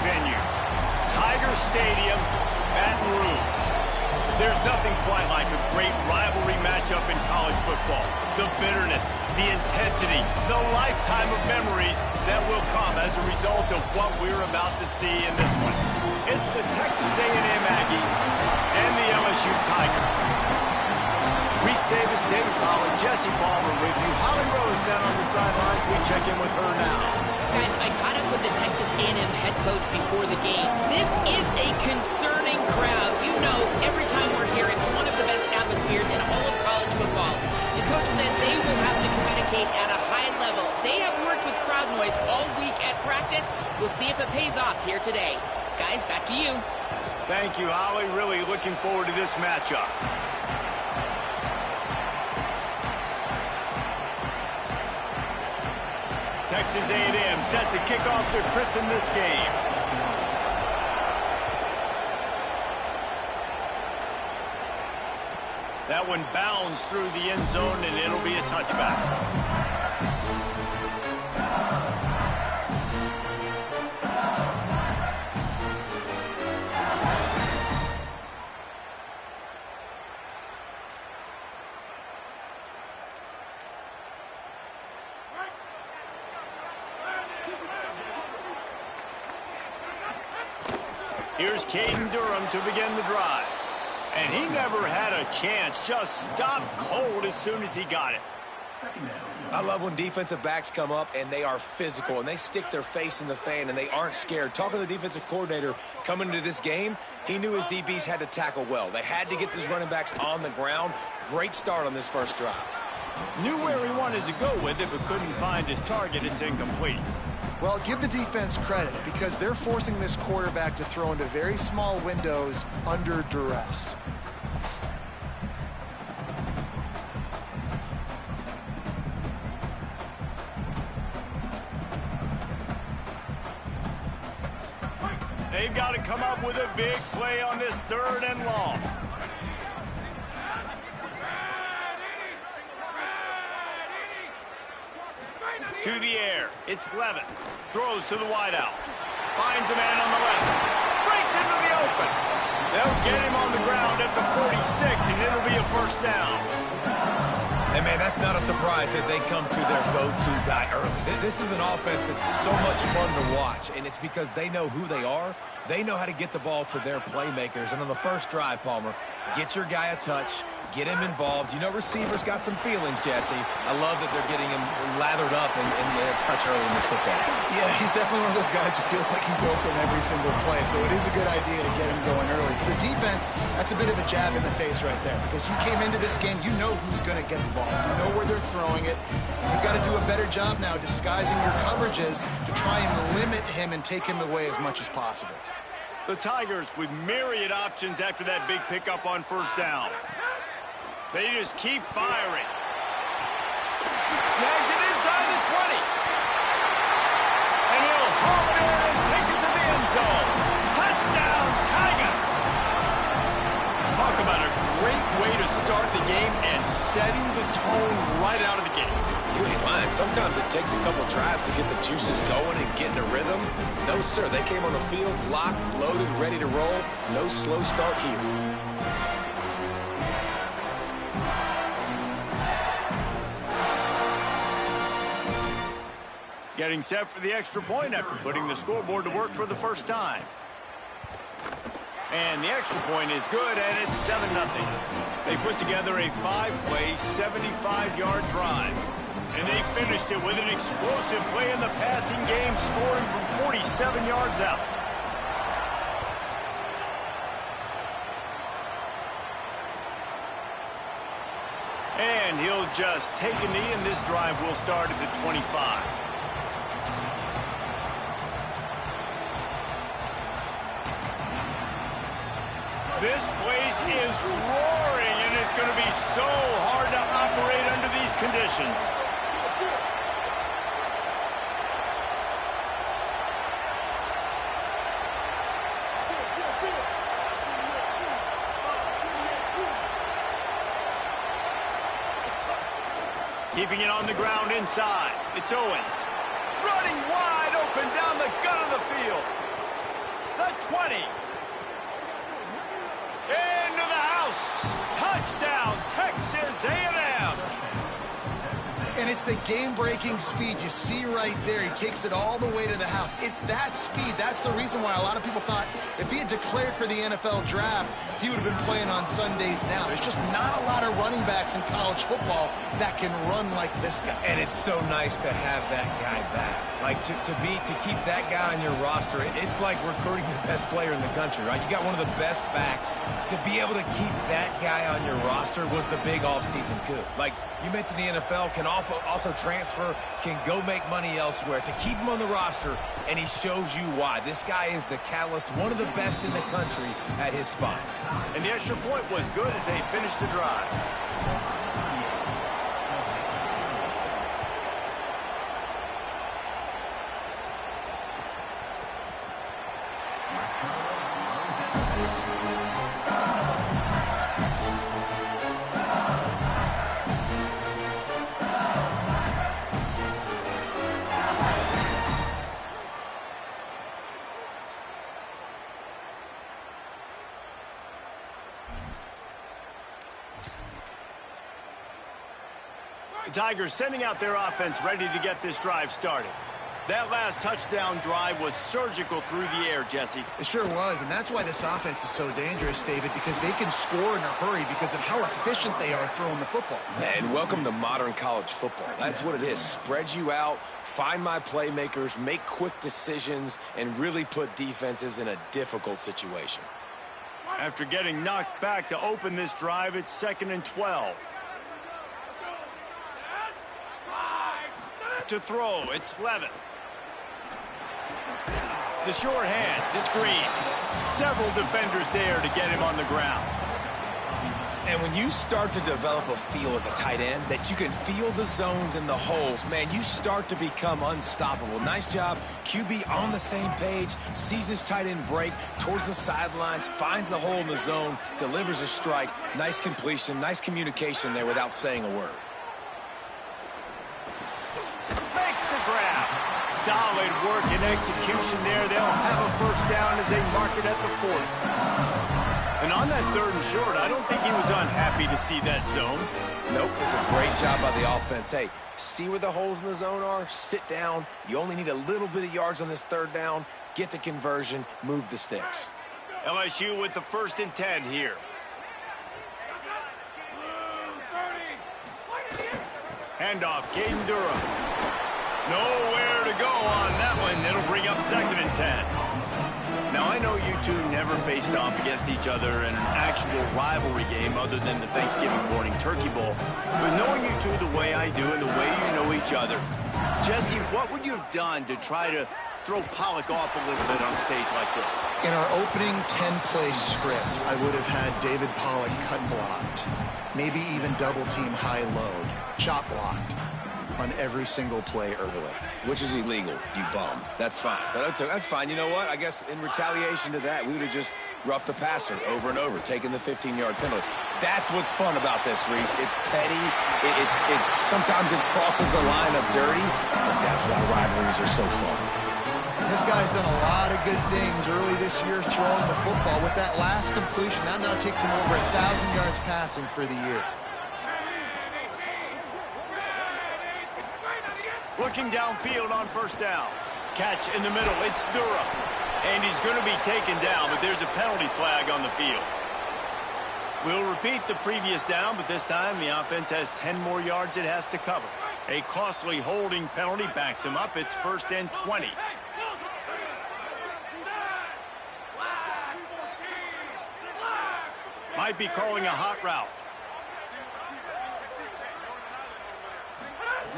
venue. Tiger Stadium, Baton Rouge. There's nothing quite like a great rivalry matchup in college football. The bitterness, the intensity, the lifetime of memories that will come as a result of what we're about to see in this one. It's the Texas A&M Aggies and the LSU Tigers. Reese Davis, David Pollard, Jesse Palmer with you. Holly Rose down on the sidelines. We check in with her now. Guys, I caught up with the Texas A&M head coach before the game. This is a concerning crowd. You know, every time we're here, it's one of the best atmospheres in all of college football. The coach said they will have to communicate at a high level. They have worked with crowd noise all week at practice. We'll see if it pays off here today. Guys, back to you. Thank you, Holly. Really looking forward to this matchup. Texas A&M set to kick off to christen this game. That one bounds through the end zone, and it'll be a touchback. Here's Caden Durham to begin the drive. And he never had a chance, just stopped cold as soon as he got it. I love when defensive backs come up and they are physical and they stick their face in the fan and they aren't scared. Talking to the defensive coordinator coming into this game, he knew his DBs had to tackle well. They had to get these running backs on the ground. Great start on this first drive. Knew where he wanted to go with it, but couldn't find his target. It's incomplete. Well, give the defense credit because they're forcing this quarterback to throw into very small windows under duress. They've got to come up with a big play on this 3rd and long. To the air. It's Levin. Throws to the wideout. Finds a man on the left. Breaks into the open. They'll get him on the ground at the 46, and it'll be a first down. And, man, that's not a surprise that they come to their go-to guy early. This is an offense that's so much fun to watch, and it's because they know who they are. They know how to get the ball to their playmakers. And on the first drive, Palmer, get your guy a touch, get him involved. You know receivers got some feelings, Jesse. I love that they're getting him lathered up and a touch early in this football. Yeah, he's definitely one of those guys who feels like he's open every single play, so it is a good idea to get him going early. For the defense, that's a bit of a jab in the face right there because you came into this game, you know who's going to get the ball. You know where they're throwing it. You've got to do a better job now disguising your coverages to try and limit him and take him away as much as possible. The Tigers with myriad options after that big pickup on first down. They just keep firing. Snags it inside the 20. And he'll haul it in and take it to the end zone. Touchdown, Tigers! Talk about a great way to start the game and setting the tone right out of the gate. You ain't lying. Sometimes it takes a couple drives to get the juices going and get in a rhythm. No, sir. They came on the field locked, loaded, ready to roll. No slow start here. Getting set for the extra point after putting the scoreboard to work for the first time. And the extra point is good, and it's 7-0. They put together a 5-play, 75-yard drive. And they finished it with an explosive play in the passing game, scoring from 47 yards out. And he'll just take a knee, and this drive will start at the 25. This place is roaring, and it's going to be so hard to operate under these conditions. Keeping it on the ground inside. It's Owens. Running wide open down the gut of the field. 20. Into the house. Touchdown, Texas A&M. And it's the game-breaking speed you see right there. He takes it all the way to the house. It's that speed. That's the reason why a lot of people thought if he had declared for the NFL draft, he would have been playing on Sundays now. There's just not a lot of running backs in college football that can run like this guy. And it's so nice to have that guy back. Like, to keep that guy on your roster, it's like recruiting the best player in the country, right? You got one of the best backs. To be able to keep that guy on your roster was the big offseason coup. Like, you mentioned the NFL can also transfer, can go make money elsewhere. To keep him on the roster, and he shows you why. This guy is the catalyst, one of the best in the country at his spot. And the extra point was good as they finished the drive. The Tigers sending out their offense ready to get this drive started. That last touchdown drive was surgical through the air, Jesse. It sure was, and that's why this offense is so dangerous, David, because they can score in a hurry because of how efficient they are throwing the football. And welcome to modern college football. That's what it is. Spread you out, find my playmakers, make quick decisions, and really put defenses in a difficult situation. After getting knocked back to open this drive, it's 2nd and 12. To throw, it's Levin. The short hands, it's Green. Several defenders there to get him on the ground. And when you start to develop a feel as a tight end that you can feel the zones and the holes, man, you start to become unstoppable. Nice job. QB on the same page, sees his tight end break towards the sidelines, finds the hole in the zone, delivers a strike. Nice completion, nice communication there without saying a word. Makes the grab. Solid work and execution there. They'll have a first down as they mark it at the 40. And on that 3rd and short, I don't think he was unhappy to see that zone. Nope, it was a great job by the offense. Hey, see where the holes in the zone are? Sit down. You only need a little bit of yards on this 3rd down. Get the conversion, move the sticks. LSU with the 1st and 10 here. Handoff, Caden Durham. Nowhere to go on that one. It'll bring up 2nd and 10. Now, I know you two never faced off against each other in an actual rivalry game other than the Thanksgiving morning Turkey Bowl. But knowing you two the way I do and the way you know each other, Jesse, what would you have done to try to throw Pollock off a little bit on a stage like this? In our opening 10-play script, I would have had David Pollock cut blocked, maybe even double-team high-load, chop blocked on every single play early. Which is illegal, you bum. That's fine. But that's fine. You know what? I guess in retaliation to that, we would have just roughed the passer over and over, taking the 15-yard penalty. That's what's fun about this, Reese. It's petty. It's sometimes it crosses the line of dirty, but that's why rivalries are so fun. This guy's done a lot of good things early this year throwing the football. With that last completion, that now takes him over 1,000 yards passing for the year. Looking downfield on 1st down. Catch in the middle. It's Durham. And he's going to be taken down, but there's a penalty flag on the field. We'll repeat the previous down, but this time the offense has 10 more yards it has to cover. A costly holding penalty backs him up. It's 1st and 20. Might be calling a hot route.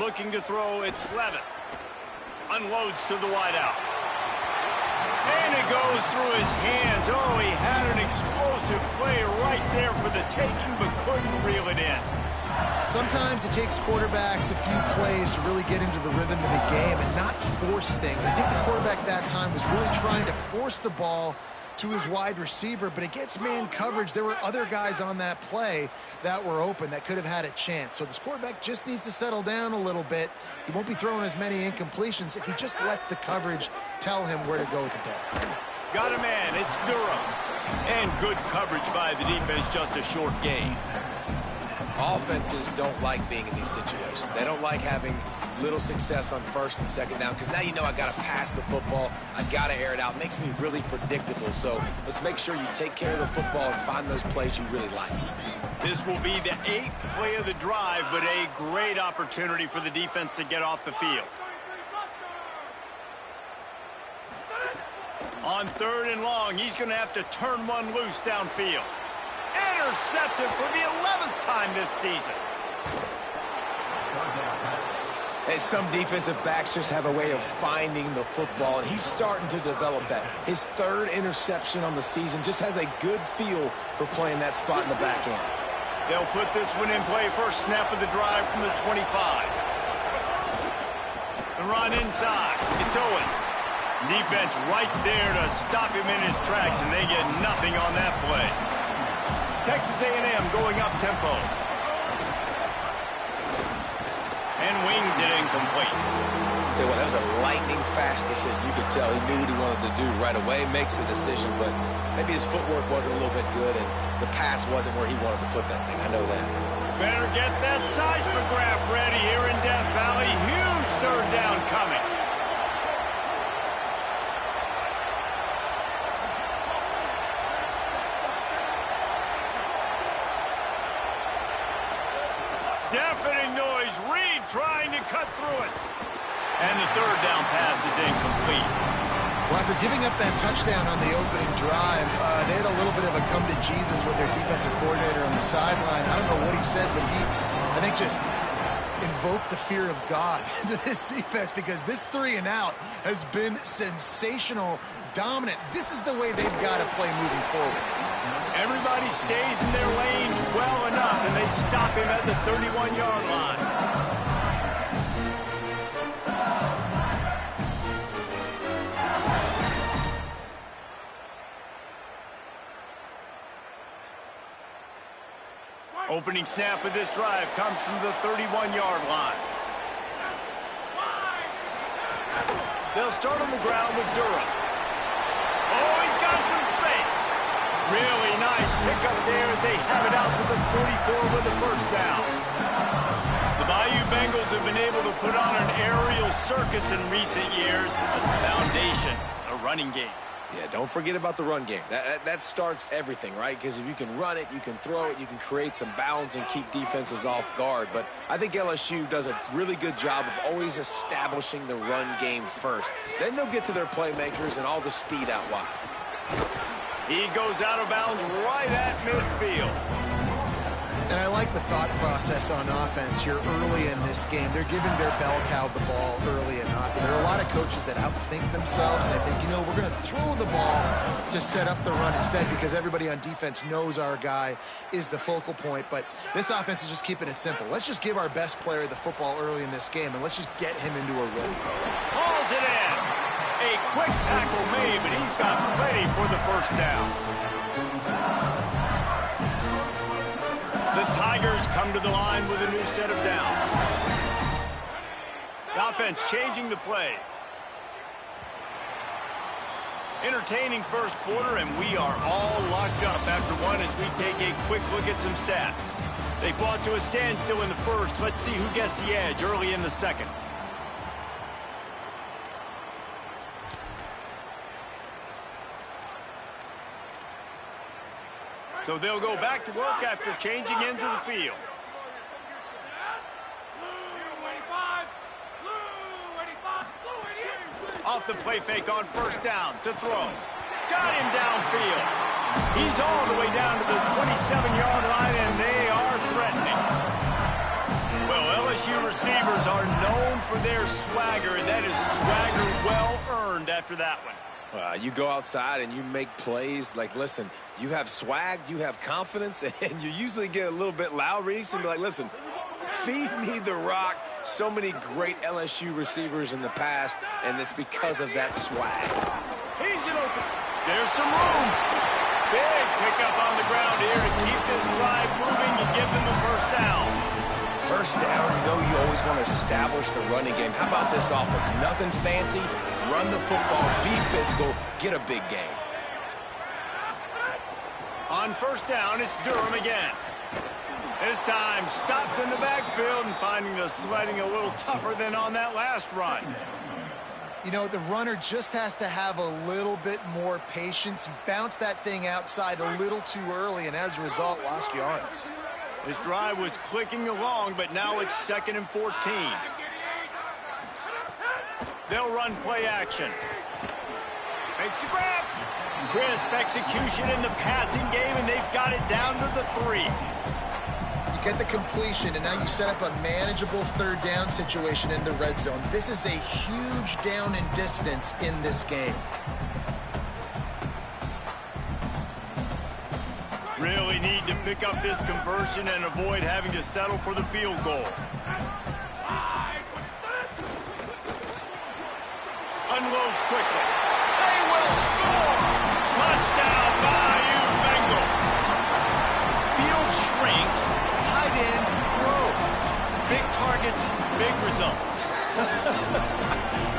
Looking to throw, it's Levin. Unloads to the wideout. And it goes through his hands. Oh, he had an explosive play right there for the taking, but couldn't reel it in. Sometimes it takes quarterbacks a few plays to really get into the rhythm of the game and not force things. I think the quarterback that time was really trying to force the ball to his wide receiver, but against man coverage, there were other guys on that play that were open that could have had a chance. So this quarterback just needs to settle down a little bit. He won't be throwing as many incompletions if he just lets the coverage tell him where to go with the ball. Got a man. It's Durham. And good coverage by the defense, just a short gain. Offenses don't like being in these situations. They don't like having little success on first and second down because now you know I got to pass the football. I got to air it out. It makes me really predictable. So let's make sure you take care of the football and find those plays you really like. This will be the 8th play of the drive, but a great opportunity for the defense to get off the field. On 3rd and long, he's going to have to turn one loose downfield. Intercepted for the 11th time this season. And some defensive backs just have a way of finding the football, and he's starting to develop that. His 3rd interception on the season, just has a good feel for playing that spot in the back end. They'll put this one in play. First snap of the drive from the 25. The run inside. It's Owens. Defense right there to stop him in his tracks, and they get nothing on that play. Texas A&M going up tempo. And wings it incomplete. Tell you what, that was a lightning fast decision. You could tell he knew what he wanted to do right away, makes the decision, but maybe his footwork wasn't a little bit good, and the pass wasn't where he wanted to put that thing. I know that. Better get that seismograph ready here in Death Valley. Huge 3rd down coming. Deafening noise. Reed trying to cut through it. And the 3rd down pass is incomplete. Well, after giving up that touchdown on the opening drive, they had a little bit of a come to Jesus with their defensive coordinator on the sideline. I don't know what he said, but he, I think, just invoked the fear of God into this defense because this 3 and out has been sensational, dominant. This is the way they've got to play moving forward. Everybody stays in their lanes well enough, and they stop him at the 31-yard line. Opening snap of this drive comes from the 31-yard line. They'll start on the ground with Durham. Oh, he's got some space. Really nice pickup there as they have it out to the 44 with the 1st down. The Bayou Bengals have been able to put on an aerial circus in recent years, but the foundation, a running game. Yeah, don't forget about the run game. That starts everything, right? Because if you can run it, you can throw it, you can create some bounds and keep defenses off guard. But I think LSU does a really good job of always establishing the run game first. Then they'll get to their playmakers and all the speed out wide. He goes out of bounds right at midfield. And I like the thought process on offense here early in this game. They're giving their bell cow the ball early and often. There are a lot of coaches that outthink themselves. They think, you know, we're going to throw the ball to set up the run instead because everybody on defense knows our guy is the focal point. But this offense is just keeping it simple. Let's just give our best player the football early in this game, and let's just get him into a rhythm. Hauls it in. A quick tackle made, but he's got plenty for the 1st down. The Tigers come to the line with a new set of downs. The offense changing the play. Entertaining 1st quarter, and we are all locked up after one as we take a quick look at some stats. They fought to a standstill in the 1st. Let's see who gets the edge early in the 2nd. So they'll go back to work after changing into the field. Off the play fake on 1st down to throw. Got him downfield. He's all the way down to the 27-yard line, and they are threatening. Well, LSU receivers are known for their swagger, and that is swagger well earned after that one. You go outside and you make plays. Like, listen, you have swag, you have confidence, and you usually get a little bit loud. Reese and be like, listen, feed me the rock. So many great LSU receivers in the past, and it's because of that swag. He's an open. There's some room. Big pickup on the ground here to keep this drive moving and give them the 1st down. 1st down, you know you always want to establish the running game. How about this offense? Nothing fancy. Run the football, be physical, get a big game. On first down, it's Durham again. This time, stopped in the backfield and finding the sledding a little tougher than on that last run. You know, the runner just has to have a little bit more patience. He bounced that thing outside a little too early, and as a result, lost yards. This drive was clicking along, but now it's 2nd and 14. They'll run play action. Makes the grab. Crisp execution in the passing game, and they've got it down to the 3. You get the completion, and now you set up a manageable third down situation in the red zone. This is a huge down in distance in this game. Really need to pick up this conversion and avoid having to settle for the field goal. Unloads quickly. They will score! Touchdown, Bayou Bengals! Field shrinks, tight end grows. Big targets, big results.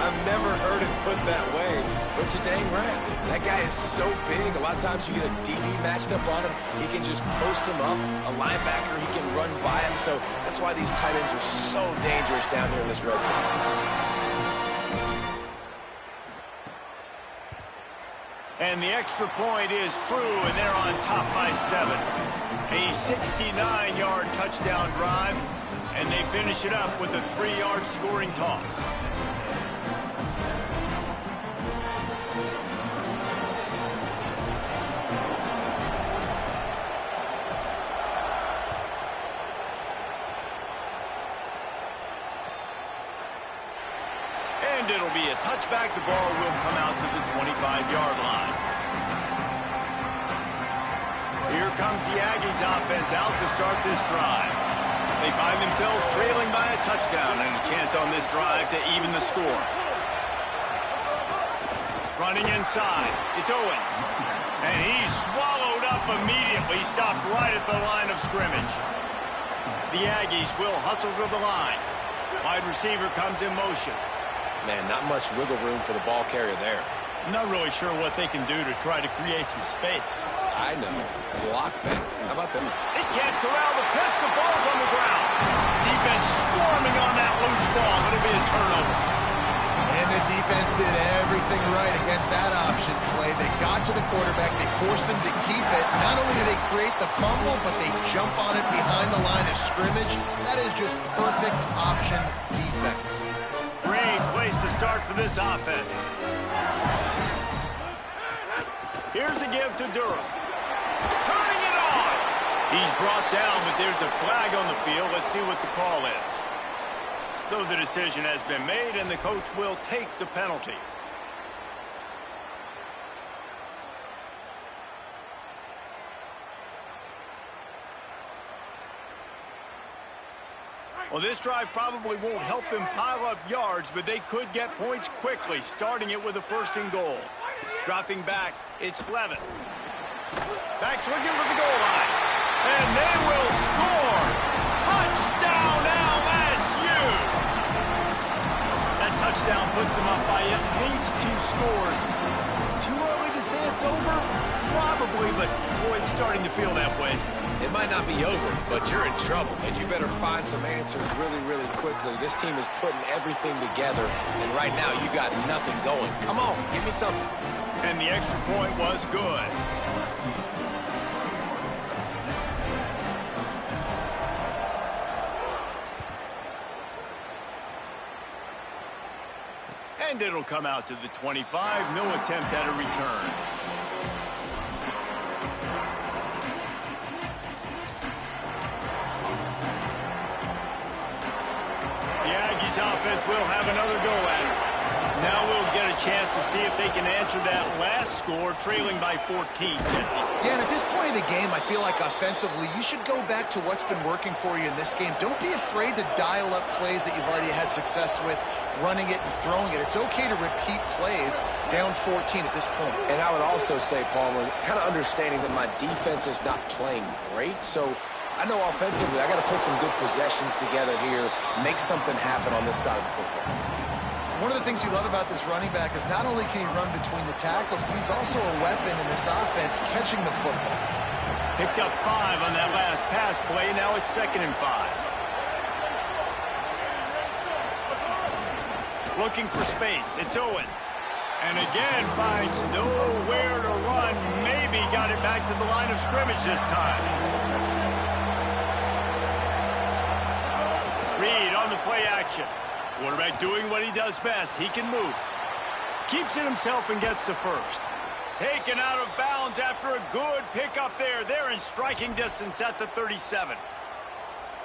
I've never heard it put that way, but you're dang right. That guy is so big, a lot of times you get a DB matched up on him. He can just post him up. A linebacker, he can run by him. So that's why these tight ends are so dangerous down here in this red zone. And the extra point is true, and they're on top by 7. A 69-yard touchdown drive, and they finish it up with a 3-yard scoring toss. And it'll be a touchback. The ball will come out to the 25-yard line. Here comes the Aggies offense out to start this drive. They find themselves trailing by a touchdown and a chance on this drive to even the score. Running inside, it's Owens. And he's swallowed up immediately, stopped right at the line of scrimmage. The Aggies will hustle to the line. Wide receiver comes in motion. Man, not much wiggle room for the ball carrier there. I'm not really sure what they can do to try to create some space. I know. Block back. How about them? They can't corral the pitch. The ball's on the ground. Defense swarming on that loose ball. It'll be a turnover. And the defense did everything right against that option play. They got to the quarterback. They forced him to keep it. Not only do they create the fumble, but they jump on it behind the line of scrimmage. That is just perfect option defense. Great place to start for this offense. Here's a give to Durham. Turning it on. He's brought down, but there's a flag on the field. Let's see what the call is. So the decision has been made, and the coach will take the penalty. Well, this drive probably won't help them pile up yards, but they could get points quickly, starting it with a 1st and goal. Dropping back, it's Levin. Backs looking for the goal line. And they will score! Touchdown, LSU! That touchdown puts them up by at least 2 scores. Too early to say it's over? Probably, but boy, it's starting to feel that way. It might not be over, but you're in trouble, and you better find some answers really, really quickly. This team is putting everything together, and right now you got nothing going. Come on, give me something. And the extra point was good. And it'll come out to the 25. No attempt at a return. Offense will have another go at it. Now we'll get a chance to see if they can answer that last score, trailing by 14, Jesse. Yeah, and at this point of the game, I feel like offensively, you should go back to what's been working for you in this game. Don't be afraid to dial up plays that you've already had success with, running it and throwing it. It's okay to repeat plays down 14 at this point. And I would also say, Palmer, kind of understanding that my defense is not playing great, so I know offensively I got to put some good possessions together here, make something happen on this side of the football. One of the things you love about this running back is not only can he run between the tackles, but he's also a weapon in this offense catching the football. Picked up 5 on that last pass play. Now it's 2nd and 5. Looking for space. It's Owens. And again finds nowhere to run. Maybe got it back to the line of scrimmage this time. Reed on the play action. Quarterback doing what he does best. He can move. Keeps it himself and gets to first. Taken out of bounds after a good pickup there. They're in striking distance at the 37.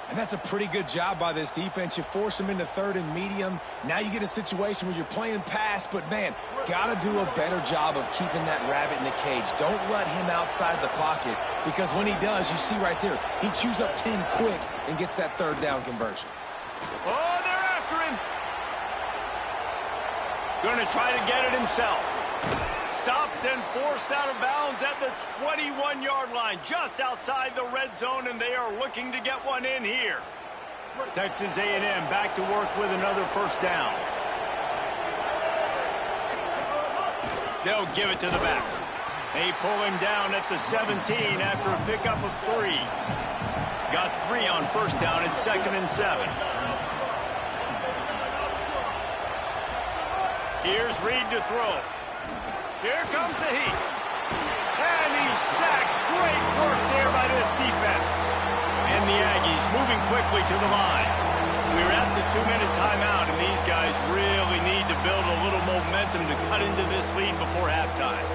And that's a pretty good job by this defense. You force them into 3rd and medium. Now you get a situation where you're playing pass, but, man, got to do a better job of keeping that rabbit in the cage. Don't let him outside the pocket, because when he does, you see right there, he chews up 10 quick and gets that 3rd down conversion. Oh, they're after him. Going to try to get it himself. Stopped and forced out of bounds at the 21-yard line, just outside the red zone, and they are looking to get one in here. Texas A&M back to work with another 1st down. They'll give it to the back. They pull him down at the 17 after a pickup of 3. Got 3 on 1st down at 2nd and 7. Here's Reed to throw. Here comes the heat. And he's sacked. Great work there by this defense. And the Aggies moving quickly to the line. We're at the 2-minute timeout, and these guys really need to build a little momentum to cut into this lead before halftime.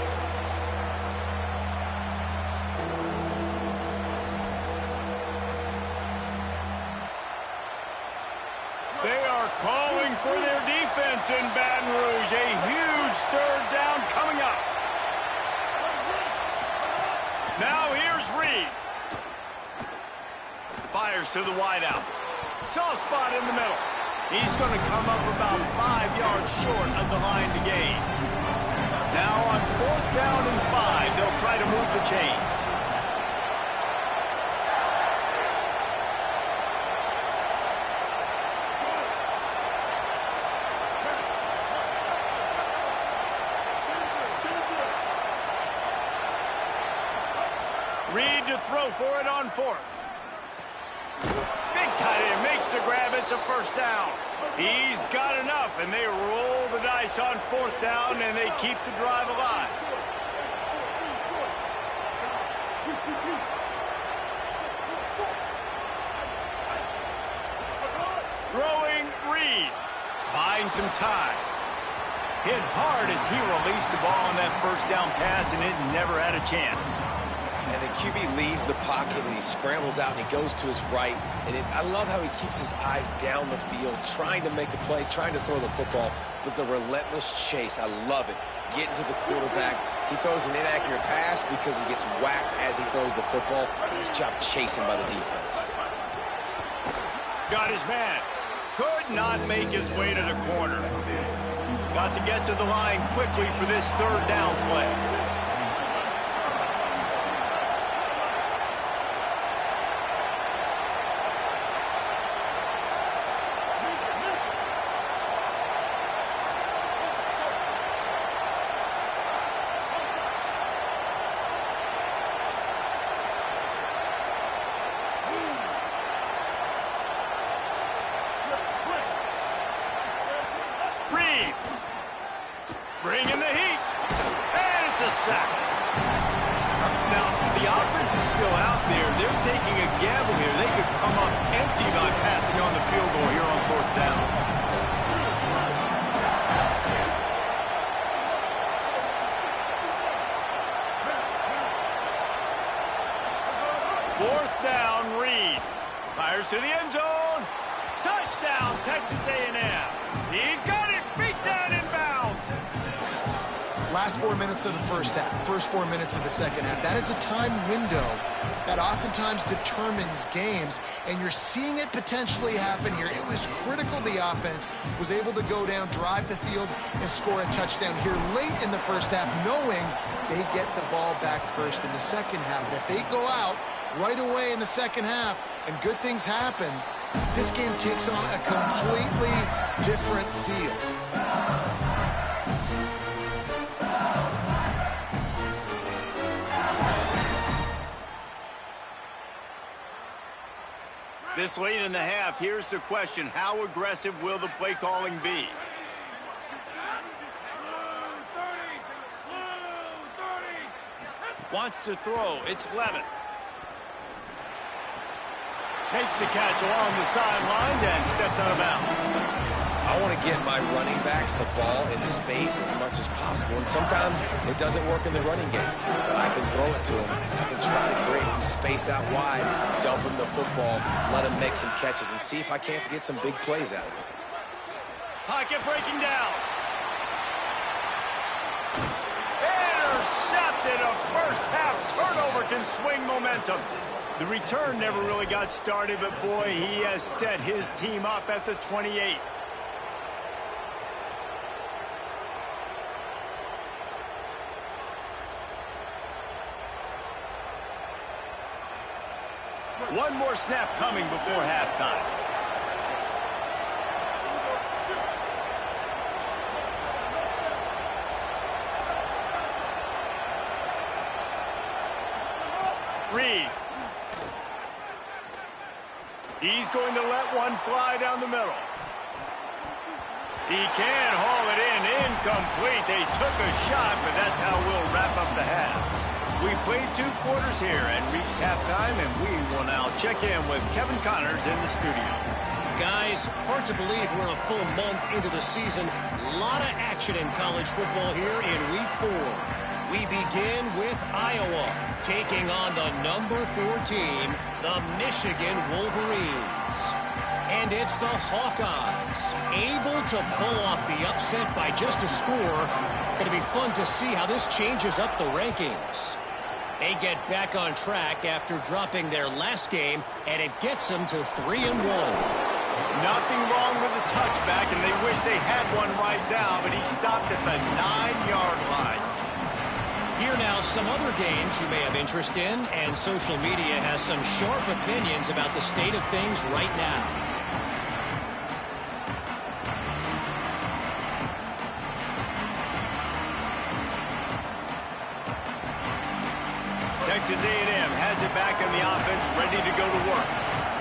They are calling for their defense in Baton Rouge. A huge 3rd down coming up. Now here's Reed. Fires to the wideout. Soft spot in the middle. He's going to come up about 5 yards short of the line to gain. Now on 4th down and 5, they'll try to move the chains. Reed to throw for it on 4th. Big tight end makes the grab. It's a 1st down. He's got enough, and they roll the dice on 4th down, and they keep the drive alive. Throwing Reed. Buying some time. Hit hard as he released the ball on that 1st down pass, and it never had a chance. And the QB leaves the pocket, and he scrambles out, and he goes to his right. And I love how he keeps his eyes down the field, trying to make a play, trying to throw the football, but the relentless chase, I love it. Getting to the quarterback. He throws an inaccurate pass because he gets whacked as he throws the football. Nice job chasing by the defense. Got his man. Could not make his way to the corner. Got to get to the line quickly for this 3rd down play. Bringing the heat. And it's a sack. Now, the offense is still out there. They're taking a gamble here. They could come up empty by passing on the field goal here on 4th down. Fourth down, Reed. Fires to the end zone. Touchdown, Texas A&M. He got it. Beat down in bounds. Last 4 minutes of the 1st half, first 4 minutes of the 2nd half. That is a time window that oftentimes determines games, and you're seeing it potentially happen here. It was critical the offense was able to go down, drive the field, and score a touchdown here late in the 1st half, knowing they get the ball back first in the 2nd half. And if they go out right away in the 2nd half and good things happen, this game takes on a completely different feel. This late in the half, here's the question. How aggressive will the play calling be? Wants to throw. It's Levin. Makes the catch along the sidelines and steps out of bounds. I want to get my running backs the ball in space as much as possible, and sometimes it doesn't work in the running game. But I can throw it to them. I can try to create some space out wide, dump them the football, let them make some catches, and see if I can't get some big plays out of it. Pocket breaking down. Intercepted. A first half turnover can swing momentum. The return never really got started, but boy, he has set his team up at the 28. One more snap coming before halftime. Reed. He's going to let one fly down the middle. He can haul it in. Incomplete. They took a shot, but that's how we'll wrap up the half. We played 2 quarters here and reached halftime, and we will now check in with Kevin Connors in the studio. Guys, hard to believe we're a full month into the season. A lot of action in college football here in Week 4. We begin with Iowa, taking on the number 4 team, the Michigan Wolverines. And it's the Hawkeyes, able to pull off the upset by just a score. Going to be fun to see how this changes up the rankings. They get back on track after dropping their last game, and it gets them to 3-1. Nothing wrong with the touchback, and they wish they had one right now, but he stopped at the 9-yard line. Here now, some other games you may have interest in, and social media has some sharp opinions about the state of things right now. Texas A&M has it back on the offense, ready to go to work.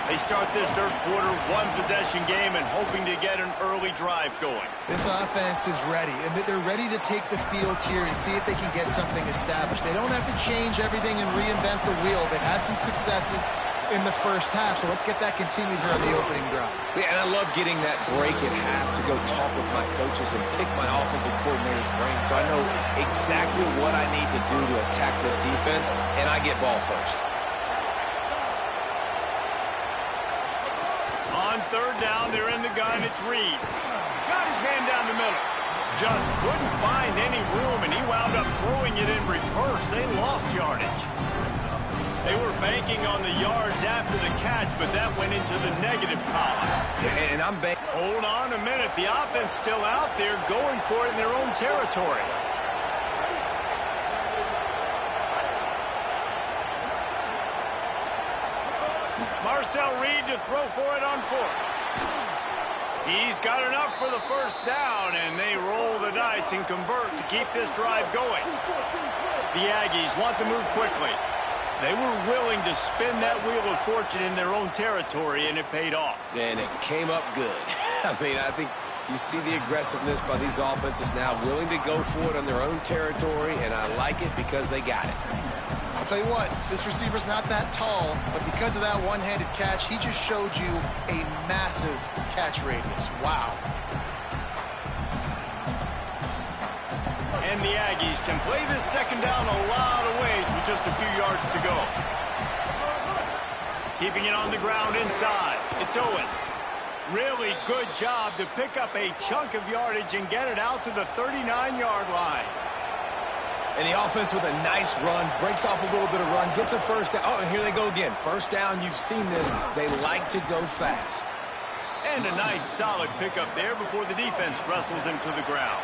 They start this third quarter, 1-possession game, and hoping to get an early drive going. This offense is ready, and they're ready to take the field here and see if they can get something established. They don't have to change everything and reinvent the wheel. They've had some successes in the first half, so let's get that continued here on the opening drive. Yeah, and I love getting that break at half to go talk with my coaches and pick my offensive coordinator's brain so I know exactly what I need to do to attack this defense, and I get ball first. On third down, they're in the gun. It's Reed. Got his man down the middle. Just couldn't find any room, and he wound up throwing it in reverse. They lost yardage. They were banking on the yards after the catch, but that went into the negative column. Yeah, and I'm banking. Hold on a minute. The offense still out there going for it in their own territory. Marcel Reed to throw for it on 4th. He's got enough for the first down, and they roll the dice and convert to keep this drive going. The Aggies want to move quickly. They were willing to spin that wheel of fortune in their own territory, and it paid off. And it came up good. I mean, I think you see the aggressiveness by these offenses now, willing to go for it on their own territory, and I like it because they got it. I'll tell you what, this receiver's not that tall, but because of that one-handed catch, he just showed you a massive catch radius. Wow. And the Aggies can play this second down a lot of ways with just a few yards to go. Keeping it on the ground inside. It's Owens. Really good job to pick up a chunk of yardage and get it out to the 39-yard line. And the offense with a nice run, breaks off a little bit of run, gets a first down. Oh, and here they go again. First down, you've seen this. They like to go fast. And a nice solid pickup there before the defense wrestles him to the ground.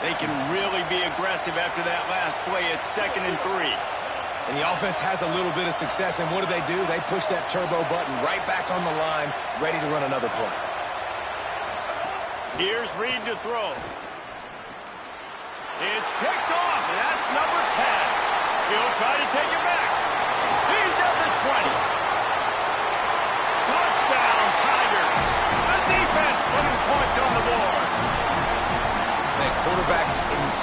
They can really be aggressive after that last play. It's 2nd and 3. And the offense has a little bit of success, and what do? They push that turbo button right back on the line, ready to run another play. Here's Reed to throw. It's picked off, and that's number 10. He'll try to take it back. He's at the 20.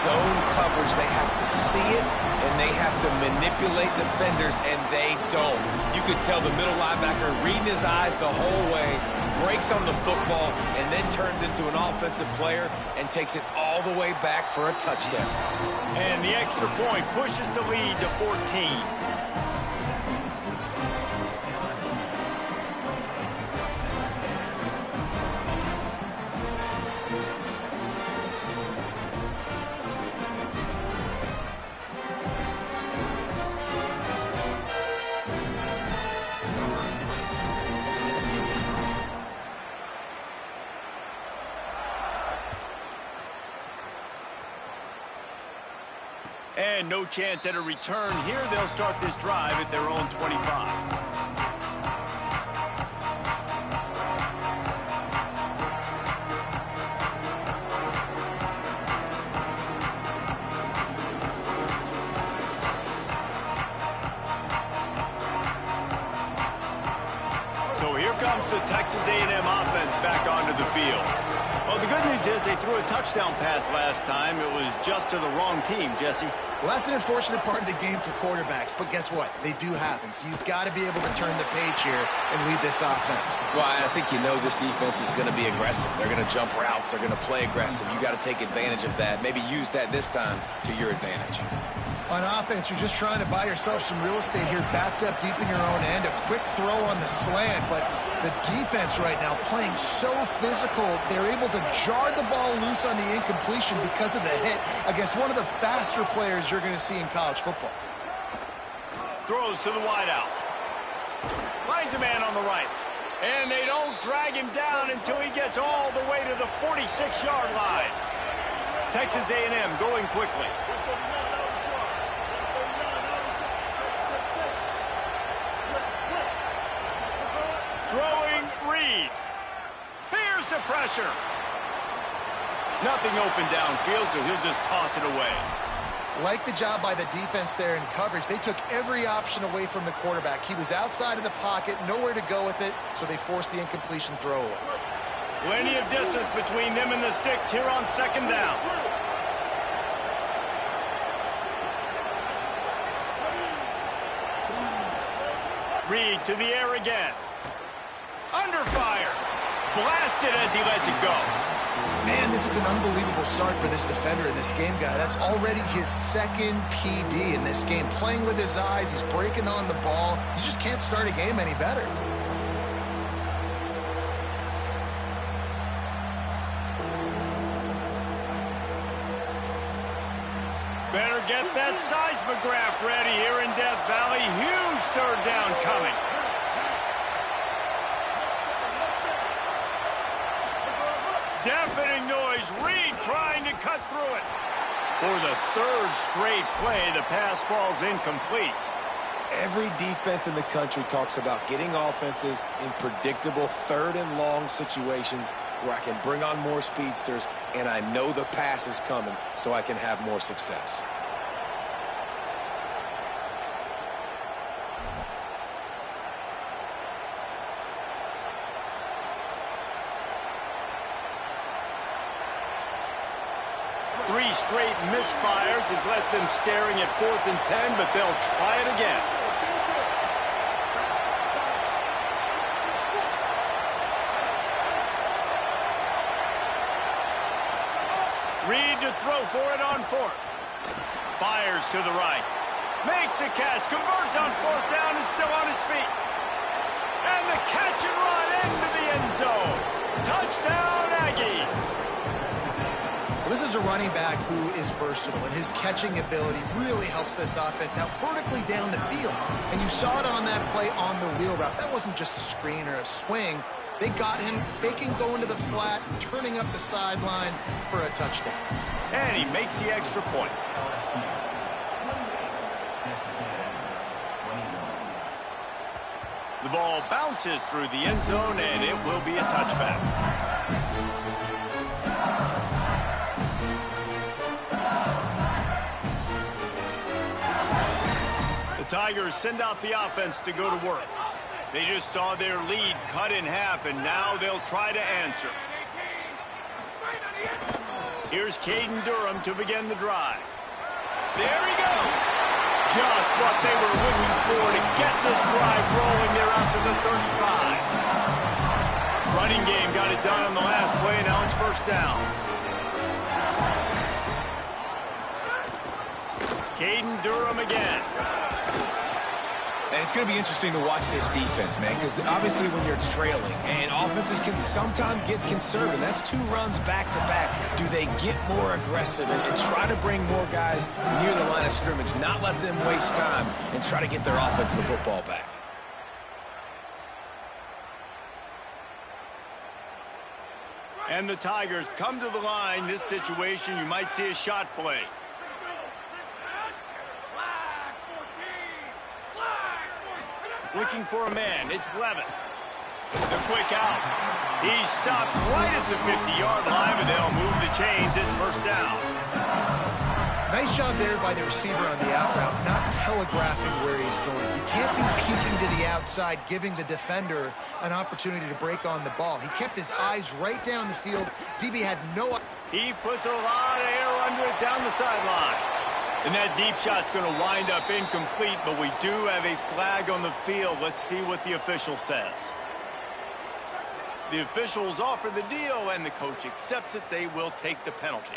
zone coverage. They have to see it, and they have to manipulate defenders, and they don't. You could tell the middle linebacker reading his eyes the whole way, breaks on the football, and then turns into an offensive player and takes it all the way back for a touchdown. And the extra point pushes the lead to 14. And no chance at a return here. They'll start this drive at their own 25. So here comes the Texas A&M offense back onto the field. Well, the good news is they threw a touchdown pass last time. It was just to the wrong team, Jesse. Well, that's an unfortunate part of the game for quarterbacks, but guess what? They do happen, so you've got to be able to turn the page here and lead this offense. Well, I think you know this defense is going to be aggressive. They're going to jump routes. They're going to play aggressive. You got to take advantage of that. Maybe use that this time to your advantage. On offense, you're just trying to buy yourself some real estate here, backed up deep in your own end. A quick throw on the slant, but the defense right now playing so physical, they're able to jar the ball loose on the incompletion because of the hit against one of the faster players you're going to see in college football. Throws to the wideout. Finds a man on the right. And they don't drag him down until he gets all the way to the 46-yard line. Texas A&M going quickly. Throwing Reed. Here's the pressure. Nothing open downfield, so he'll just toss it away. Like the job by the defense there in coverage. They took every option away from the quarterback. He was outside of the pocket, nowhere to go with it, so they forced the incompletion throw away. Plenty of distance between them and the sticks here on second down. Reed to the air again. Under fire. Blasted as he lets it go. Man, this is an unbelievable start for this defender in this game, guy. That's already his second PD in this game. Playing with his eyes, he's breaking on the ball. You just can't start a game any better. Better get that seismograph ready here in Death Valley. Huge third down coming. Deafening noise. Reed trying to cut through it. For the third straight play, the pass falls incomplete. Every defense in the country talks about getting offenses in predictable third and long situations where I can bring on more speedsters and I know the pass is coming so I can have more success. Three straight misfires has left them staring at 4th and 10, but they'll try it again. Reed to throw for it on 4th. Fires to the right. Makes the catch. Converts on 4th down. Is still on his feet. And the catch and run into the end zone. Touchdown, Aggies. This is a running back who is versatile, and his catching ability really helps this offense out vertically down the field. And you saw it on that play on the wheel route. That wasn't just a screen or a swing. They got him faking going to the flat, turning up the sideline for a touchdown. And he makes the extra point. The ball bounces through the end zone, and it will be a touchback. Tigers send out the offense to go to work. They just saw their lead cut in half, and now they'll try to answer. Here's Caden Durham to begin the drive. There he goes. Just what they were looking for to get this drive rolling there out to the 35. Running game got it done on the last play. Now it's first down. Caden Durham again. And it's going to be interesting to watch this defense, man, because obviously when you're trailing, and offenses can sometimes get conservative. That's 2 runs back-to-back. Do they get more aggressive and try to bring more guys near the line of scrimmage, not let them waste time, and try to get their offense the football back? And the Tigers come to the line. This situation, you might see a shot play. Looking for a man. It's Blevin. The quick out. He stopped right at the 50-yard line, but they'll move the chains. It's first down. Nice job there by the receiver on the out route, not telegraphing where he's going. You can't be peeking to the outside, giving the defender an opportunity to break on the ball. He kept his eyes right down the field. DB had no... He puts a lot of air under it down the sideline. And that deep shot's going to wind up incomplete, but we do have a flag on the field. Let's see what the official says. The officials offer the deal, and the coach accepts it. They will take the penalty.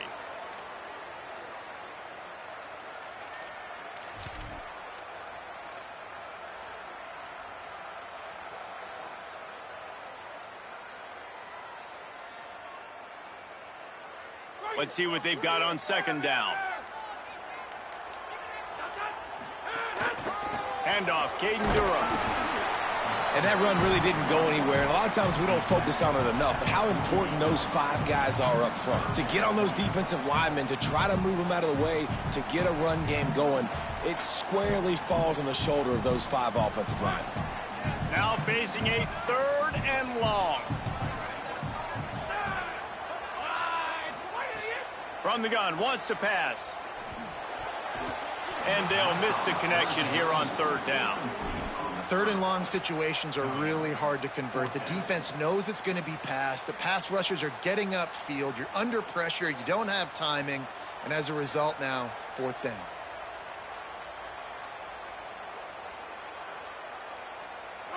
Let's see what they've got on second down. Handoff, Caden Durham. And that run really didn't go anywhere. And a lot of times we don't focus on it enough. But how important those 5 guys are up front. To get on those defensive linemen, to try to move them out of the way, to get a run game going, it squarely falls on the shoulder of those 5 offensive linemen. Now facing a 3rd and long. From the gun, wants to pass. And they'll miss the connection here on 3rd down. 3rd and long situations are really hard to convert. The defense knows it's going to be passed. The pass rushers are getting upfield. You're under pressure. You don't have timing. And as a result now, 4th down.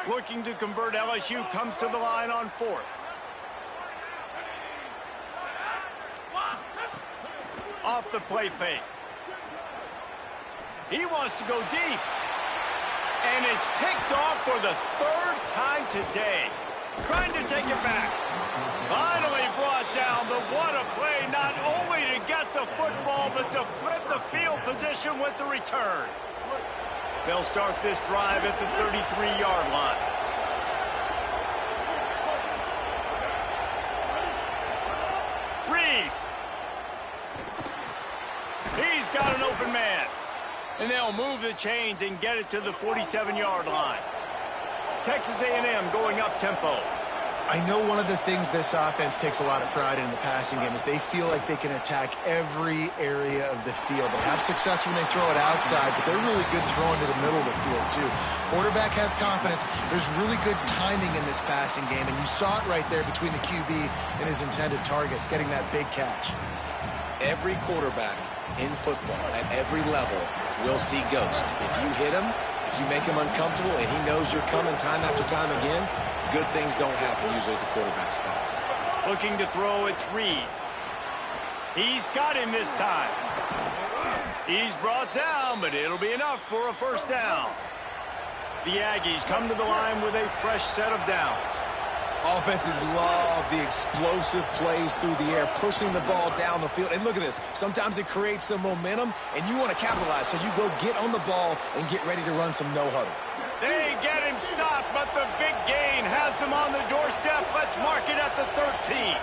Looking to convert, LSU comes to the line on 4th. Off the play fake. He wants to go deep. And it's picked off for the 3rd time today. Trying to take it back. Finally brought down, but what a play, not only to get the football, but to flip the field position with the return. They'll start this drive at the 33-yard line. Reed. He's got an open man. And they'll move the chains and get it to the 47-yard line. Texas A&M going up tempo. I know one of the things this offense takes a lot of pride in the passing game is they feel like they can attack every area of the field. They have success when they throw it outside, but they're really good throwing to the middle of the field, too. Quarterback has confidence. There's really good timing in this passing game, and you saw it right there between the QB and his intended target, getting that big catch. Every quarterback in football at every level will see ghost. If you hit him, if you make him uncomfortable, and he knows you're coming time after time again, good things don't happen usually at the quarterback spot. Looking to throw, it's Reed. He's got him this time. He's brought down, but it'll be enough for a first down. The Aggies come to the line with a fresh set of downs. Offenses love the explosive plays through the air, pushing the ball down the field. And look at this. Sometimes it creates some momentum, and you want to capitalize. So you go get on the ball and get ready to run some no-huddle. They get him stopped, but the big gain has them on the doorstep. Let's mark it at the 13.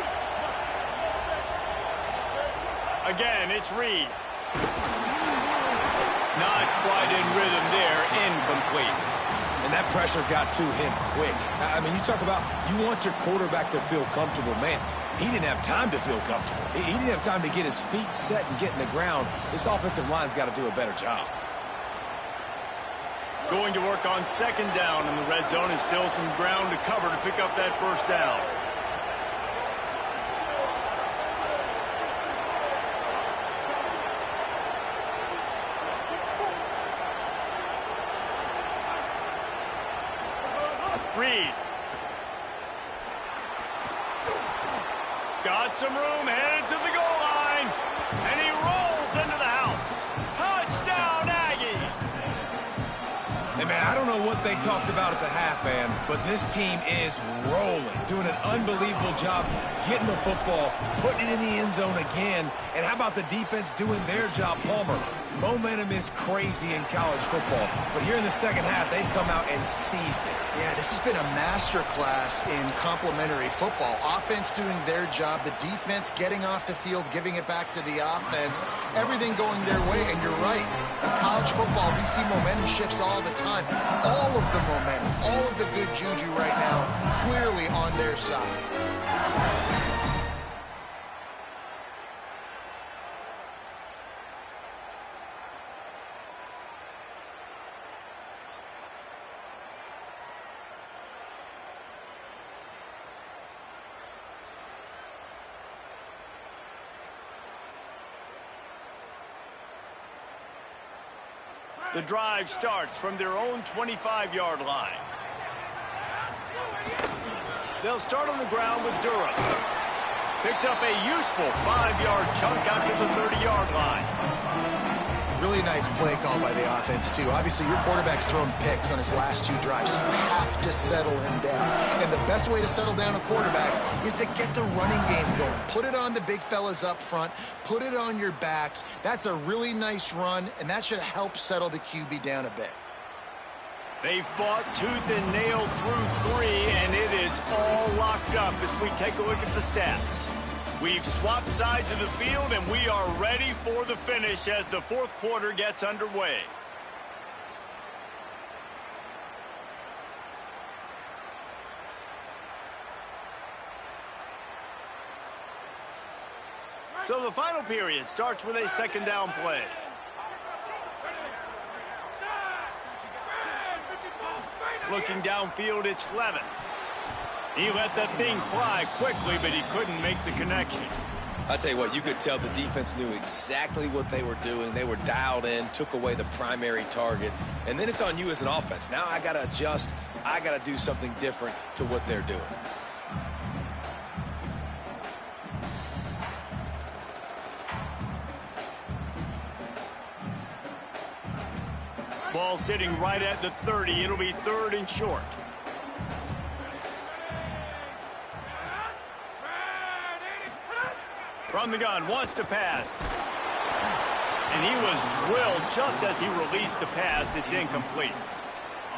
Again, it's Reed. Not quite in rhythm there. Incomplete. And that pressure got to him quick. I mean, you talk about you want your quarterback to feel comfortable. Man, he didn't have time to feel comfortable. He didn't have time to get his feet set and get in the ground. This offensive line's got to do a better job. Going to work on second down in the red zone. Is still some ground to cover to pick up that first down. Reed. Got some room, headed to the goal line. And he rolls into the house. Touchdown, Aggies! Hey, man, I don't know what they talked about at the half, man, but this team is rolling, doing an unbelievable job getting the football, putting it in the end zone again. And how about the defense doing their job, Palmer? Momentum is crazy in college football, but here in the second half, they've come out and seized it. Yeah, this has been a master class in complementary football. Offense doing their job, the defense getting off the field, giving it back to the offense, everything going their way. And you're right, in college football, we see momentum shifts all the time. All of the momentum, all of the good juju right now, clearly on their side. The drive starts from their own 25-yard line. They'll start on the ground with Durham. Picks up a useful 5-yard chunk after the 30-yard line. Really nice play call by the offense, too. Obviously, your quarterback's thrown picks on his last 2 drives, so you have to settle him down. And the best way to settle down a quarterback is to get the running game going. Put it on the big fellas up front. Put it on your backs. That's a really nice run, and that should help settle the QB down a bit. They fought tooth and nail through 3, and it is all locked up as we take a look at the stats. We've swapped sides of the field, and we are ready for the finish as the fourth quarter gets underway. So the final period starts with a second down play. Looking downfield, it's Levin. He let that thing fly quickly, but he couldn't make the connection. I'll tell you what, you could tell the defense knew exactly what they were doing. They were dialed in, took away the primary target, and then it's on you as an offense. Now I got to adjust. I got to do something different to what they're doing. Ball sitting right at the 30. It'll be 3rd and short. From the gun, wants to pass. And he was drilled just as he released the pass. It's incomplete.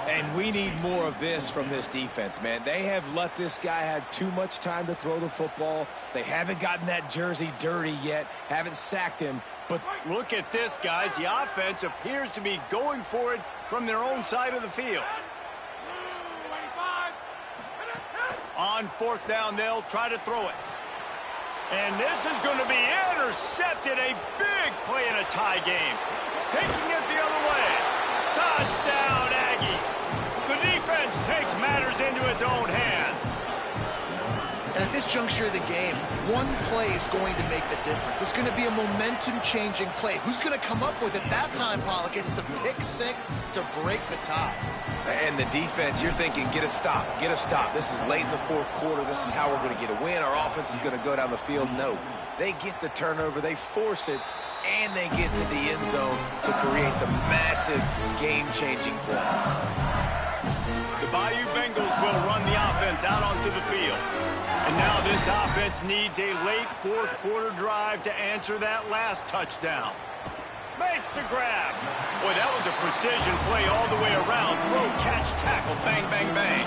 And we need more of this from this defense, man. They have let this guy have too much time to throw the football. They haven't gotten that jersey dirty yet, haven't sacked him. But look at this, guys. The offense appears to be going for it from their own side of the field. On 4th down, they'll try to throw it. And this is going to be intercepted. A big play in a tie game. Taking it the other way. Touchdown, Aggies. The defense takes matters into its own hands. And at this juncture of the game, one play is going to make the difference. It's going to be a momentum-changing play. Who's going to come up with it that time, Pollock? It's the pick 6 to break the tie. And the defense, you're thinking, get a stop, get a stop. This is late in the fourth quarter. This is how we're going to get a win. Our offense is going to go down the field. No, they get the turnover, they force it, and they get to the end zone to create the massive game-changing play. The Bayou Bengals will run the offense out onto the field. And now this offense needs a late fourth quarter drive to answer that last touchdown. Makes the grab. Boy, that was a precision play all the way around. Throw, catch, tackle, bang, bang, bang.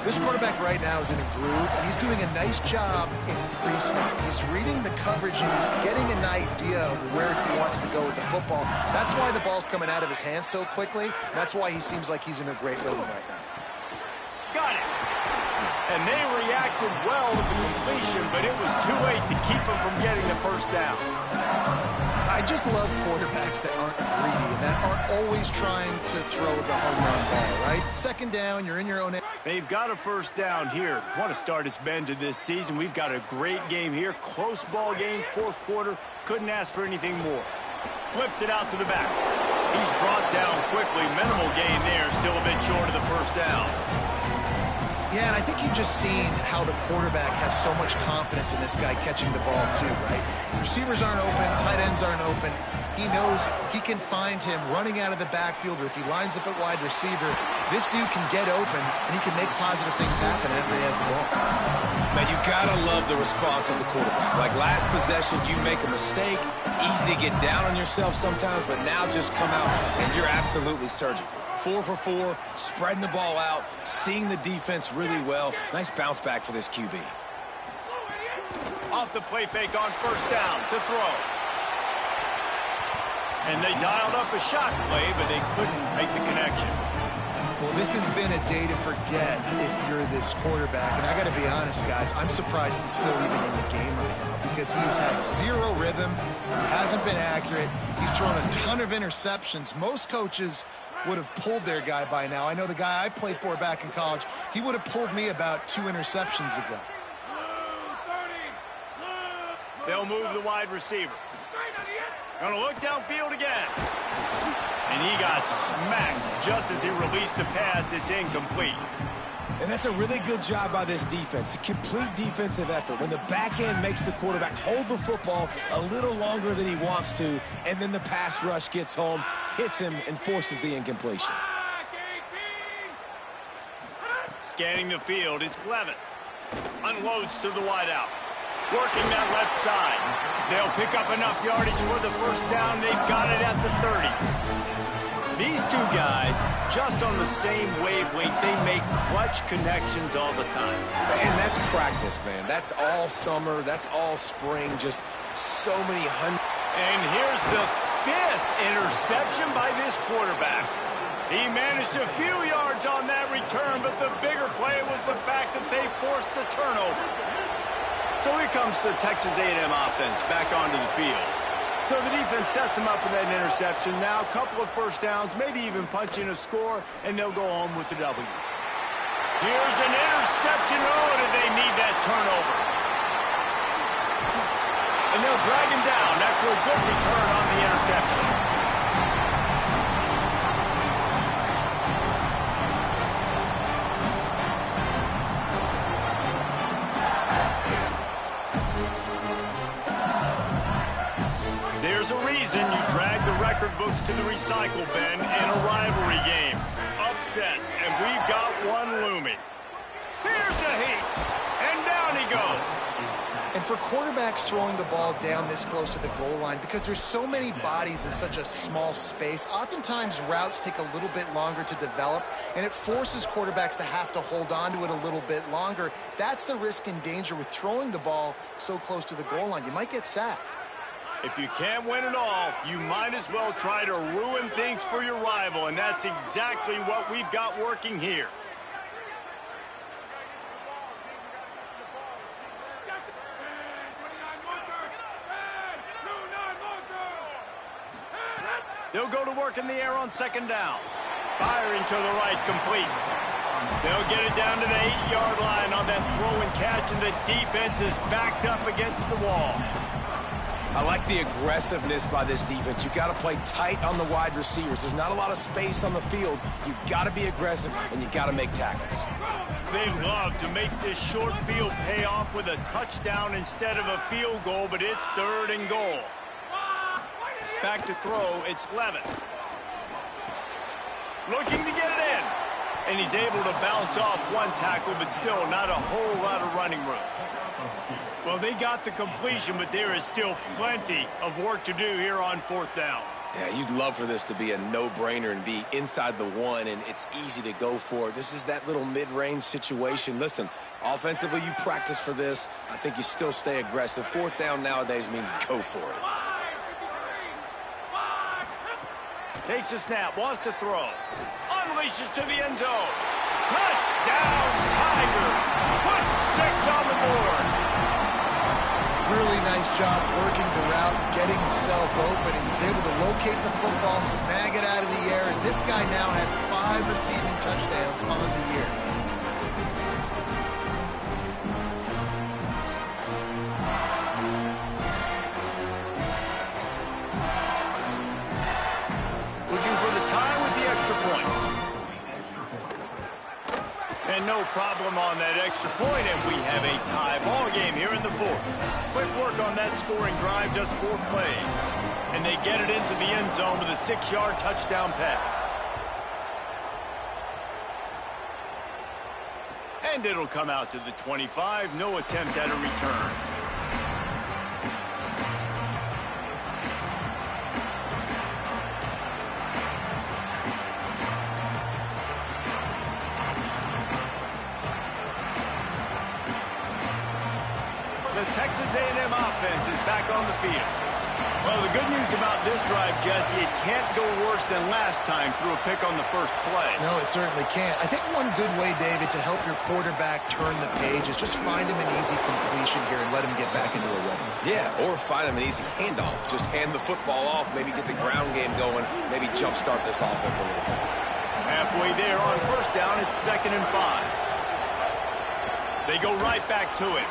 This quarterback right now is in a groove, and he's doing a nice job in pre-snap. He's reading the coverage, and he's getting an idea of where he wants to go with the football. That's why the ball's coming out of his hands so quickly. That's why he seems like he's in a great rhythm right now. Got it. And they reacted well with the completion, but it was too late to keep him from getting the first down. I just love quarterbacks that aren't greedy and that aren't always trying to throw the home run ball, right? Second down, you're in your own... They've got a first down here. What a start it's been to this season. We've got a great game here. Close ball game, fourth quarter. Couldn't ask for anything more. Flips it out to the back. He's brought down quickly. Minimal gain there. Still a bit short of the first down. Yeah, and I think you've just seen how the quarterback has so much confidence in this guy catching the ball too, right? Receivers aren't open, tight ends aren't open. He knows he can find him running out of the backfield, or if he lines up at wide receiver, this dude can get open, and he can make positive things happen after he has the ball. Man, you gotta love the response of the quarterback. Like last possession, you make a mistake, easy to get down on yourself sometimes, but now just come out and you're absolutely surgical. 4 for 4, spreading the ball out, seeing the defense really well. Nice bounce back for this QB. Off the play fake on first down to throw. And they dialed up a shot play, but they couldn't make the connection. Well, this has been a day to forget if you're this quarterback. And I got to be honest, guys, I'm surprised he's still even in the game right now because he's had zero rhythm. He hasn't been accurate. He's thrown a ton of interceptions. Most coaches would have pulled their guy by now. I know the guy I played for back in college, he would have pulled me about 2 interceptions ago. They'll move the wide receiver. Gonna look downfield again. And he got smacked just as he released the pass. It's incomplete. And that's a really good job by this defense, a complete defensive effort. When the back end makes the quarterback hold the football a little longer than he wants to, and then the pass rush gets home, hits him, and forces the incompletion. Scanning the field, it's Levin. Unloads to the wideout. Working that left side. They'll pick up enough yardage for the first down. They've got it at the 30. These two guys, just on the same wavelength, they make clutch connections all the time. And that's practice, man. That's all summer. That's all spring. Just so many hundreds. And here's the 5th interception by this quarterback. He managed a few yards on that return, but the bigger play was the fact that they forced the turnover. So here comes the Texas A&M offense back onto the field. So the defense sets them up with that interception. Now a couple of first downs, maybe even punching a score, and they'll go home with the W. Here's an interception. Oh, did they need that turnover? And they'll drag him down after a good return on the interception. There's a reason you drag the record books to the recycle bin in a rivalry game. Upsets, and we've got one looming. Here's a heat, and down he goes. And for quarterbacks throwing the ball down this close to the goal line, because there's so many bodies in such a small space, oftentimes routes take a little bit longer to develop, and it forces quarterbacks to have to hold on to it a little bit longer. That's the risk and danger with throwing the ball so close to the goal line. You might get sacked. If you can't win it all, you might as well try to ruin things for your rival, and that's exactly what we've got working here. They'll go to work in the air on second down. Firing to the right, complete. They'll get it down to the 8-yard line on that throw and catch, and the defense is backed up against the wall. I like the aggressiveness by this defense. You got to play tight on the wide receivers. There's not a lot of space on the field. You got to be aggressive, and you got to make tackles. They love to make this short field pay off with a touchdown instead of a field goal, but it's 3rd and goal. Back to throw, it's Levin. Looking to get it in. And he's able to bounce off one tackle, but still not a whole lot of running room. Well, they got the completion, but there is still plenty of work to do here on 4th down. Yeah, you'd love for this to be a no-brainer and be inside the 1, and it's easy to go for it. This is that little mid-range situation. Listen, offensively, you practice for this. I think you still stay aggressive. 4th down nowadays means go for it. Takes a snap, wants to throw. Unleashes to the end zone. Touchdown, Tigers. Put 6 on the board. Really nice job working the route, getting himself open, and he's able to locate the football, snag it out of the air, and this guy now has 5 receiving touchdowns on the year. Looking for the tie with the extra point. And no problem on that extra point, and we have a tie ball game here in the fourth. Quick work on that scoring drive, just 4 plays. And they get it into the end zone with a 6-yard touchdown pass. And it'll come out to the 25. No attempt at a return. The Texas A&M offense is back on the field. Well, the good news about this drive, Jesse, it can't go worse than last time through a pick on the first play. No, it certainly can't. I think one good way, David, to help your quarterback turn the page is just find him an easy completion here and let him get back into a rhythm. Yeah, or find him an easy handoff. Just hand the football off, maybe get the ground game going, maybe jumpstart this offense a little bit. Halfway there on first down, it's 2nd and 5. They go right back to it.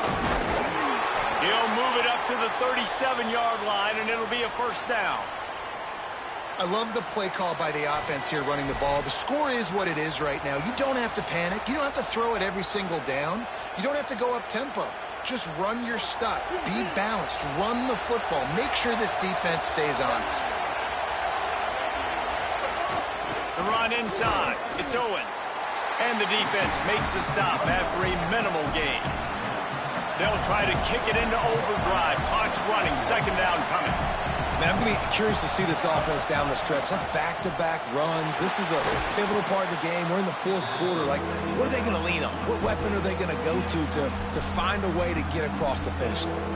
He'll move it up to the 37-yard line, and it'll be a first down. I love the play call by the offense here running the ball. The score is what it is right now. You don't have to panic. You don't have to throw it every single down. You don't have to go up tempo. Just run your stuff. Be balanced. Run the football. Make sure this defense stays honest. The run inside. It's Owens. And the defense makes the stop after a minimal gain. They'll try to kick it into overdrive. Clock's running. 2nd down coming. Man, I'm going to be curious to see this offense down the stretch. That's back-to-back runs. This is a pivotal part of the game. We're in the fourth quarter. Like, what are they going to lean on? What weapon are they going to go to find a way to get across the finish line?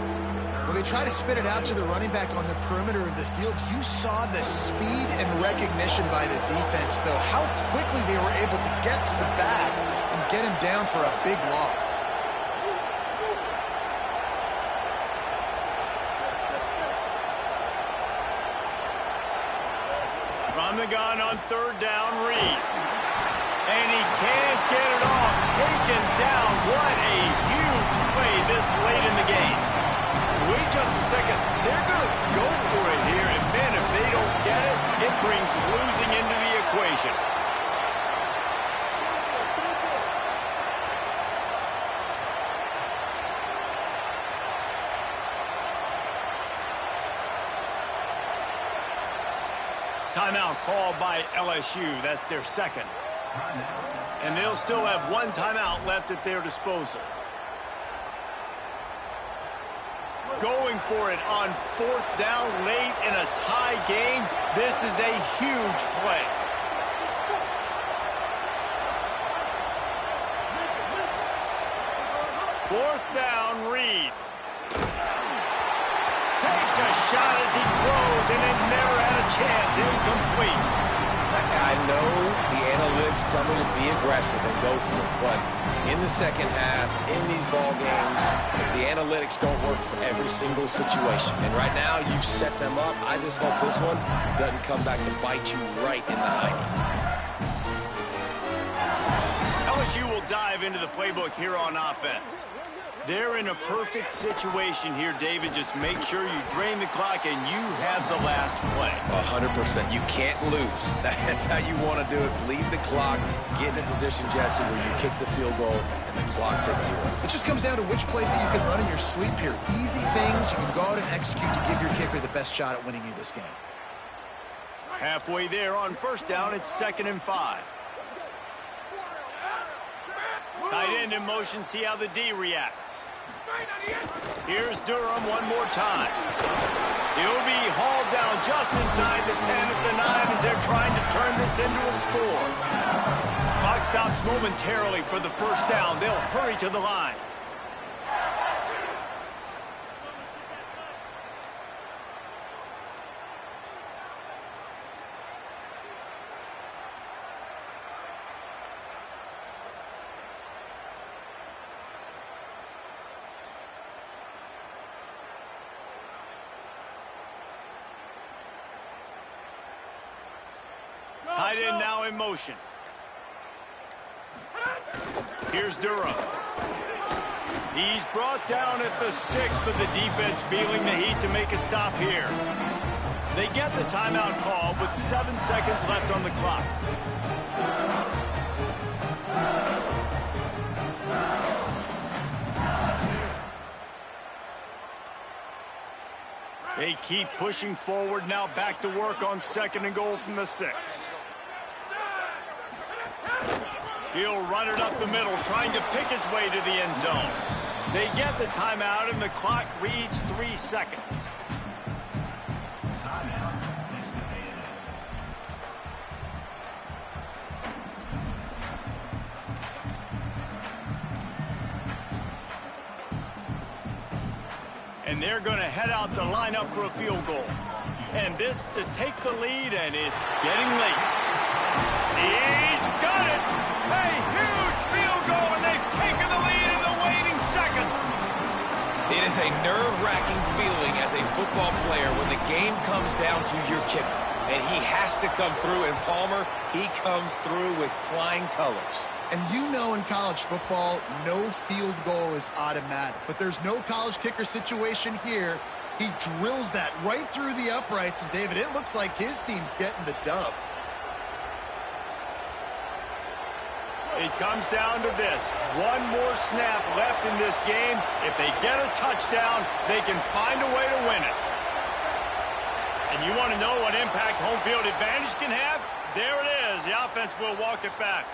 Well, they try to spit it out to the running back on the perimeter of the field. You saw the speed and recognition by the defense, though. How quickly they were able to get to the back and get him down for a big loss. From the gun on 3rd down, Reed. And he can't get it off. Taken down. What a huge play this late in the game. Wait just a second. They're going to go for it here. And, man, if they don't get it, it brings losing into the equation. Timeout called by LSU. That's their 2nd. And they'll still have 1 timeout left at their disposal. Going for it on 4th down late in a tie game. This is a huge play. Fourth down, Reed. Takes a shot as he throws, and it never had a chance. Incomplete. I know the analytics tell me to be aggressive and go for it, but in the second half, in these ball games, the analytics don't work for every single situation. And right now, you've set them up. I just hope this one doesn't come back to bite you right in the hiney. LSU will dive into the playbook here on offense. They're in a perfect situation here, David. Just make sure you drain the clock and you have the last play. 100%. You can't lose. That's how you want to do it. Lead the clock. Get in a position, Jesse, where you kick the field goal and the clock's at 0. It just comes down to which plays that you can run in your sleep here. Easy things you can go out and execute to give your kicker the best shot at winning you this game. Halfway there on 1st down, it's 2nd and 5. Tight end in motion, see how the D reacts. Here's Durham one more time. He'll be hauled down just inside the 10 at the 9 as they're trying to turn this into a score. Clock stops momentarily for the 1st down. They'll hurry to the line. Tight end now in motion. Here's Durham. He's brought down at the 6, but the defense feeling the heat to make a stop here. They get the timeout call with 7 seconds left on the clock. They keep pushing forward now, back to work on 2nd and goal from the 6. He'll run it up the middle, trying to pick his way to the end zone. They get the timeout, and the clock reads 3 seconds. And they're going to head out to line up for a field goal. And this to take the lead, and it's getting late. He's got it! A huge field goal, and they've taken the lead in the waning seconds. It is a nerve-wracking feeling as a football player when the game comes down to your kicker. And he has to come through, and Palmer, he comes through with flying colors. And you know in college football, no field goal is automatic. But there's no college kicker situation here. He drills that right through the uprights. And, David, it looks like his team's getting the dub. It comes down to this. One more snap left in this game. If they get a touchdown, they can find a way to win it. And you want to know what impact home field advantage can have? There it is. The offense will walk it back.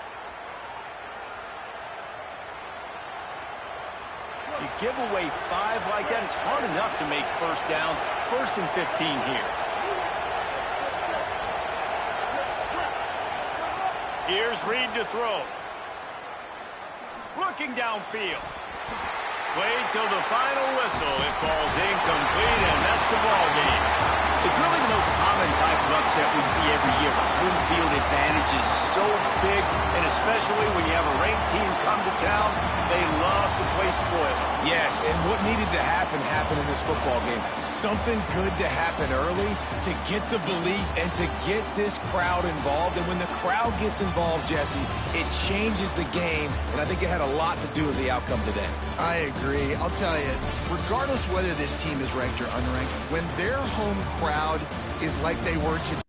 You give away 5 like that, it's hard enough to make first downs. 1st and 15 here. Here's Reed to throw. Looking downfield. Played till the final whistle. It falls incomplete, and that's the ball game. It's really the most common type of upset we see every year. Home field advantage is so big, and especially when you have a ranked team come to town, they love to play spoil. Yes, and what needed to happen happened in this football game. Something good to happen early to get the belief and to get this crowd involved. And when the crowd gets involved, Jesse, it changes the game, and I think it had a lot to do with the outcome today. I agree. I'll tell you, regardless whether this team is ranked or unranked, when their home crowd is like they were today,